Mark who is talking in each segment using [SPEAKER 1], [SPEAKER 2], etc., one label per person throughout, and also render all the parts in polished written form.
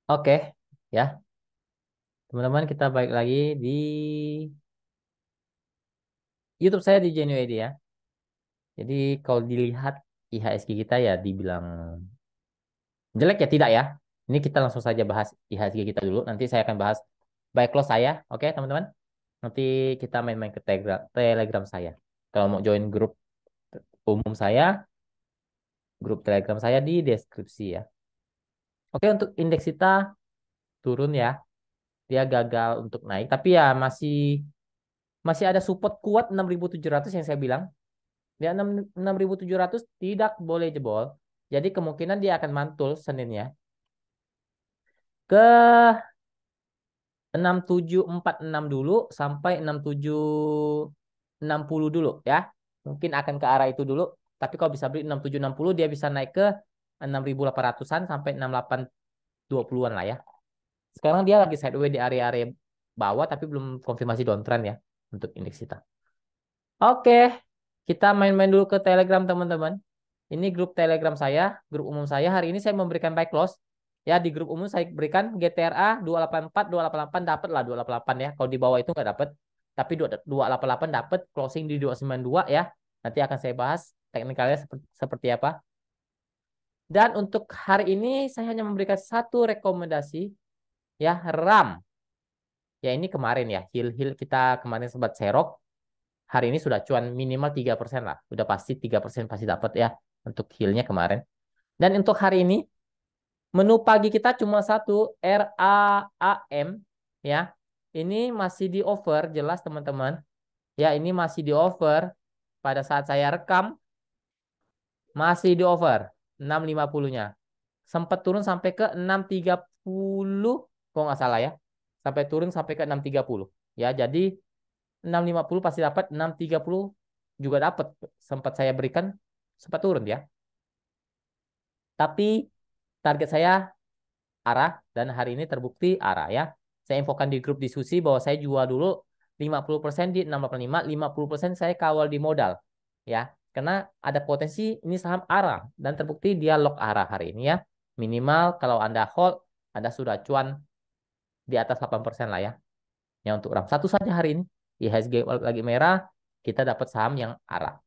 [SPEAKER 1] Oke, ya, teman-teman kita balik lagi di YouTube saya di Genuid ya. Jadi kalau dilihat IHSG kita ya dibilang jelek ya tidak ya. Ini kita langsung saja bahas IHSG kita dulu. Nanti saya akan bahas buy close saya. Oke, teman-teman. Nanti kita main-main ke Telegram saya. Kalau mau join grup umum saya, grup Telegram saya di deskripsi ya. Oke, untuk indeks kita turun ya. Dia gagal untuk naik, tapi ya masih masih ada support kuat 6.700 yang saya bilang. Dia 6.700 tidak boleh jebol. Jadi kemungkinan dia akan mantul Seninnya ke 6.746 dulu sampai 6.760 dulu ya. Mungkin akan ke arah itu dulu. Tapi kalau bisa beli 6.760 dia bisa naik ke 6.800-an sampai 6.820-an lah ya. Sekarang dia lagi sideways di area-area bawah tapi belum konfirmasi downtrend ya untuk indeks kita. Oke, kita main-main dulu ke Telegram teman-teman. Ini grup Telegram saya, grup umum saya. Hari ini saya memberikan buy close. Ya, di grup umum saya berikan GTRA 284, 288 dapat lah 288 ya. Kalau di bawah itu nggak dapat. Tapi 288 dapat closing di 292 ya. Nanti akan saya bahas teknikalnya seperti apa. Dan untuk hari ini saya hanya memberikan satu rekomendasi ya, RAM. Ya ini kemarin ya, heal kita kemarin sempat serok. Hari ini sudah cuan minimal 3% lah. Udah pasti 3% pasti dapat ya untuk healnya kemarin. Dan untuk hari ini menu pagi kita cuma satu RAM ya. Ini masih di over jelas teman-teman. Ya, ini masih di over. Pada saat saya rekam masih di over 6.50-nya. Sempat turun sampai ke 6.30 kok nggak salah ya. Sampai turun sampai ke 6.30. Ya, jadi 6.50 pasti dapat, 6.30 juga dapat. Sempat saya berikan sempat turun ya. Tapi target saya arah dan hari ini terbukti arah ya. Saya infokan di grup diskusi bahwa saya jual dulu 50% di 685, 50% saya kawal di modal ya. Karena ada potensi ini saham arah dan terbukti dia lock arah hari ini ya. Minimal kalau Anda hold, Anda sudah cuan di atas 8% lah ya. Ya untuk RAM satu saja hari ini IHSG lagi merah, kita dapat saham yang arah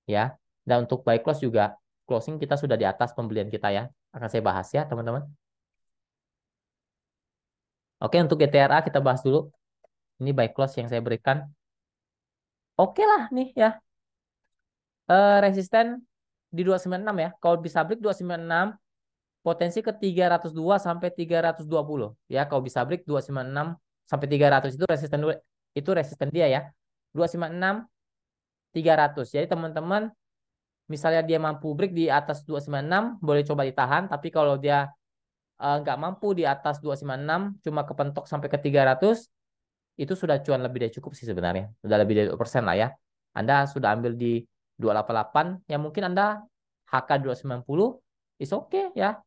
[SPEAKER 1] ya. Dan untuk buy close juga closing kita sudah di atas pembelian kita ya. Akan saya bahas ya, teman-teman. Oke, untuk GTRA kita bahas dulu. Ini buy close yang saya berikan. Oke lah nih ya. Resisten di 296 ya. Kalau bisa break 296, potensi ke 302 sampai 320 ya. Kalau bisa break 296 sampai 300 itu resisten dia ya. 296 300. Jadi teman-teman misalnya dia mampu break di atas 296 boleh coba ditahan, tapi kalau dia nggak mampu di atas 296 cuma kepentok sampai ke 300 itu sudah cuan lebih dari cukup sih sebenarnya. Sudah lebih dari 2% lah ya. Anda sudah ambil di 288, ya mungkin Anda HK 290, is oke ya.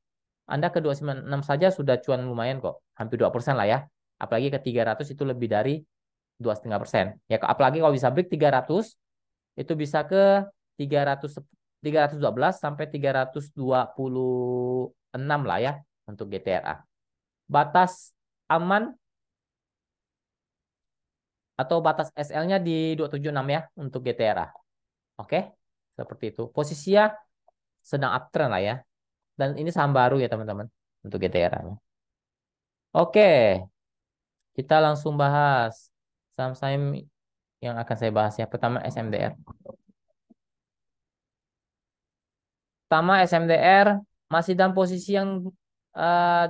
[SPEAKER 1] Anda ke 296 saja sudah cuan lumayan kok. Hampir 2% lah ya. Apalagi ke 300 itu lebih dari 2,5%. Ya, apalagi kalau bisa break 300, itu bisa ke 300, 312 sampai 326 lah ya untuk GTRA. Batas aman atau batas SL-nya di 276 ya untuk GTRA. Oke, seperti itu. Posisinya sedang uptrend lah ya. Dan ini saham baru ya teman-teman untuk GTRA-nya. Oke, kita langsung bahas saham-saham yang akan saya bahas ya. Pertama SMDR. Pertama SMDR masih dalam posisi yang eh,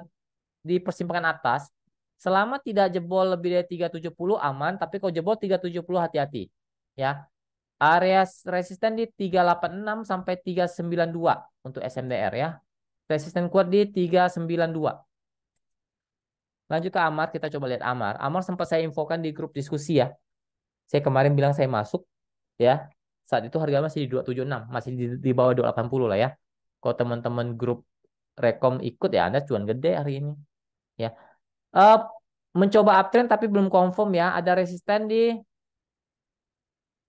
[SPEAKER 1] di persimpangan atas. Selama tidak jebol lebih dari 370 aman, tapi kalau jebol 370 hati-hati. Ya, area resisten di 386 sampai 392 untuk SMDR ya. Resisten kuat di 392. Lanjut ke Amar, kita coba lihat Amar. Amar sempat saya infokan di grup diskusi ya. Saya kemarin bilang saya masuk ya. Saat itu harga masih di 276, masih di bawah 280 lah ya. Kalau teman-teman grup Rekom ikut ya Anda cuan gede hari ini ya. Eh, mencoba uptrend tapi belum confirm ya. Ada resisten di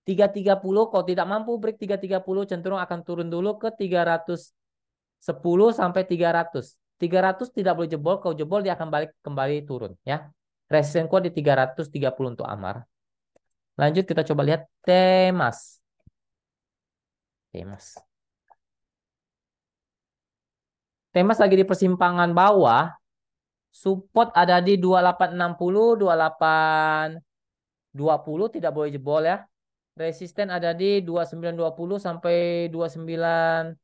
[SPEAKER 1] 330, kalau tidak mampu break 330 cenderung akan turun dulu ke 310 sampai 300. 300 tidak boleh jebol. Kalau jebol dia akan balik kembali turun ya. Resisten kuat di 330 untuk Amar. Lanjut kita coba lihat Temas. Temas. Temas lagi di persimpangan bawah. Support ada di 2860, 2820 tidak boleh jebol ya. Resisten ada di 2920 sampai 29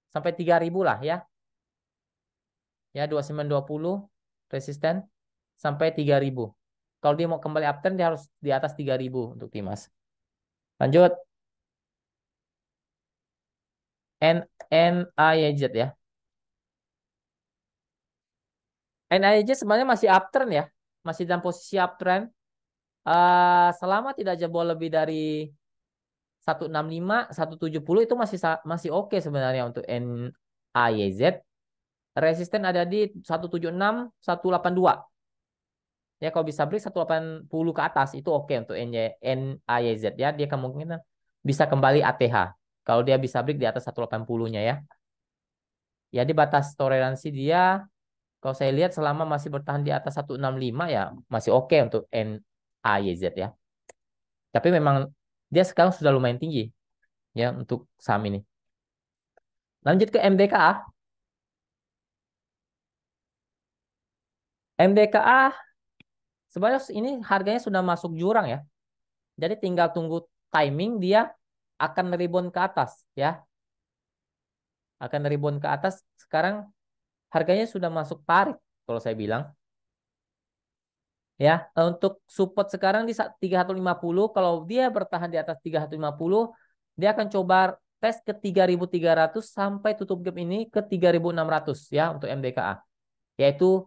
[SPEAKER 1] sampai 3000 lah ya. Ya 2920 resisten sampai 3000. Kalau dia mau kembali uptrend dia harus di atas 3000 untuk Timas. Lanjut NIZ ya. NIZ sebenarnya masih uptrend ya. Masih dalam posisi uptrend. Selama tidak jebol lebih dari 165, 170 itu masih oke sebenarnya untuk NIZ. Resisten ada di 176, 182. Ya kalau bisa break 180 ke atas itu oke untuk NIZ ya. Dia kemungkinan bisa kembali ATH. Kalau dia bisa break di atas 180-nya ya. Ya di batas toleransi dia kalau saya lihat selama masih bertahan di atas 165 ya masih oke untuk NIZ ya. Tapi memang dia sekarang sudah lumayan tinggi ya untuk saham ini. Lanjut ke MDKA. MDKA sebenarnya ini harganya sudah masuk jurang ya. Jadi tinggal tunggu timing dia akan rebound ke atas ya. Akan rebound ke atas. Sekarang harganya sudah masuk tarik kalau saya bilang. Ya, untuk support sekarang di 3150 kalau dia bertahan di atas 3150 dia akan coba tes ke 3300 sampai tutup gap ini ke 3600 ya untuk MDKA. Yaitu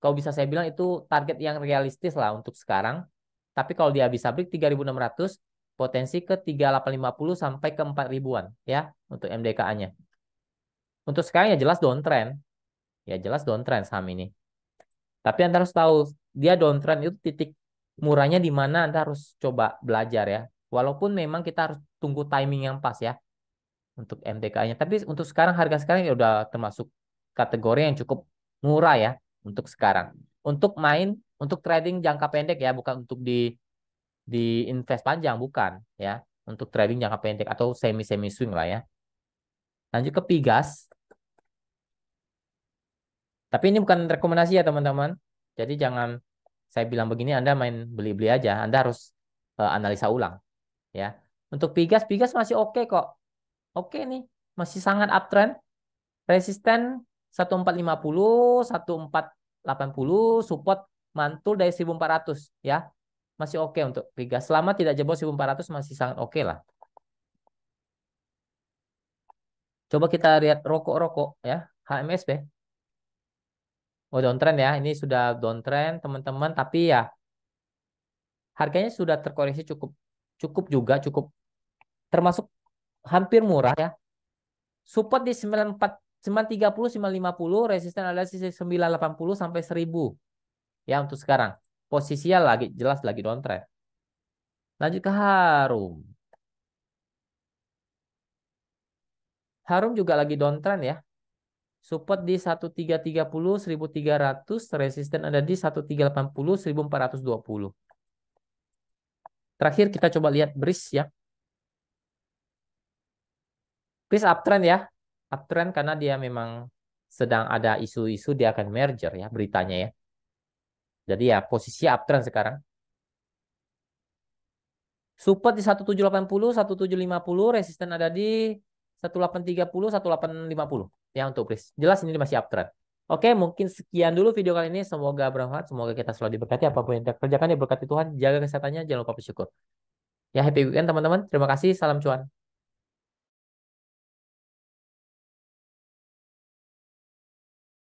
[SPEAKER 1] kalau bisa saya bilang itu target yang realistis lah untuk sekarang. Tapi kalau dia bisa break 3600 potensi ke 3850 sampai ke 4000-an ya untuk MDKA-nya. Untuk sekarang ya jelas downtrend. Ya jelas downtrend saham ini. Tapi Anda harus tahu dia downtrend itu titik murahnya di mana Anda harus coba belajar ya. Walaupun memang kita harus tunggu timing yang pas ya untuk MTK-nya. Tapi untuk sekarang harga sekarang ya udah termasuk kategori yang cukup murah ya untuk sekarang. Untuk main, untuk trading jangka pendek ya, bukan untuk di invest panjang bukan ya. Untuk trading jangka pendek atau semi swing lah ya. Lanjut ke Pigas. Tapi ini bukan rekomendasi ya teman-teman. Jadi jangan saya bilang begini Anda main beli-beli aja. Anda harus analisa ulang ya. Untuk Pigas, Pigas masih oke kok. Oke nih, masih sangat uptrend. Resisten 1450, 1480, support mantul dari 1400 ya. Masih oke untuk Pigas. Selama tidak jebol 1400 masih sangat oke lah. Coba kita lihat rokok-rokok ya, HMSP. Oh downtrend ya, ini sudah downtrend teman-teman. Tapi ya harganya sudah terkoreksi cukup cukup juga cukup termasuk hampir murah ya. Support di 94 930 950, resisten ada di 980 sampai 1000 ya untuk sekarang. Posisinya lagi jelas lagi downtrend. Lanjut ke Harum. Harum juga lagi downtrend ya. Support di 1330 1300, resisten ada di 1380 1420. Terakhir kita coba lihat BRIS ya. BRIS uptrend ya. Uptrend karena dia memang sedang ada isu-isu dia akan merger ya beritanya ya. Jadi ya posisi uptrend sekarang. Support di 1780, 1750, resisten ada di 1830, 1850 ya untuk BRIS. Jelas ini masih uptrend. Oke, mungkin sekian dulu video kali ini. Semoga bermanfaat. Semoga kita selalu diberkati. Apapun yang kita kerjakan, diberkati Tuhan. Jaga kesehatannya. Jangan lupa bersyukur. Ya, happy weekend teman-teman. Terima kasih. Salam cuan.